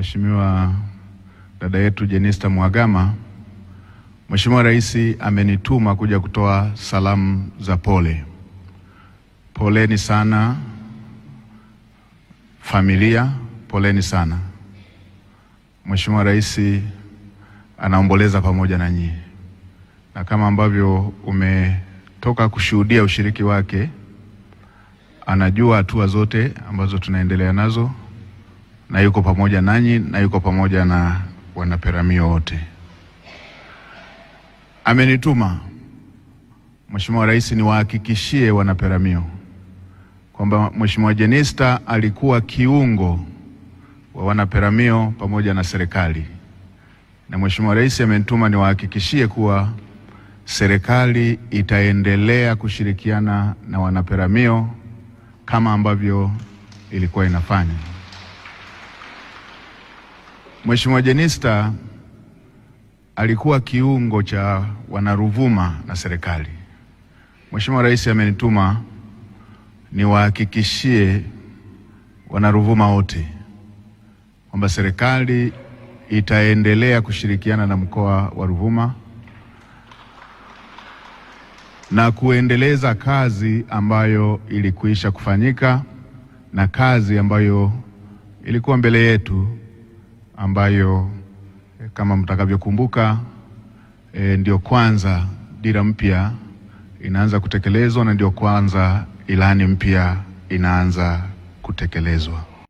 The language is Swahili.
Mheshimiwa dada yetu Jenista Mhagama, Mheshimiwa Rais amenituma kuja kutoa salamu za pole. Poleni sana familia, poleni sana. Mheshimiwa Rais anaomboleza pamoja na nyinyi, na kama ambavyo umetoka kushuhudia ushiriki wake, anajua hatua zote ambazo tunaendelea nazo, na yuko pamoja nanyi na yuko pamoja na wanaperamio wote. Amenituma Mheshimiwa Rais niwahakikishie wanaperamio kwamba Mheshimiwa Jenista alikuwa kiungo wa wanaperamio pamoja na serikali, na Mheshimiwa Rais amenituma niwahakikishie kuwa serikali itaendelea kushirikiana na wanaperamio kama ambavyo ilikuwa inafanya. Mheshimiwa Jenista alikuwa kiungo cha wanaruvuma na serikali. Mheshimiwa Rais amenituma niwahakikishie wanaruvuma wote kwamba serikali itaendelea kushirikiana na mkoa wa Ruvuma na kuendeleza kazi ambayo ilikwisha kufanyika na kazi ambayo ilikuwa mbele yetu, ambayo kama mtakavyokumbuka ndio kwanza dira mpya inaanza kutekelezwa na ndio kwanza ilani mpya inaanza kutekelezwa.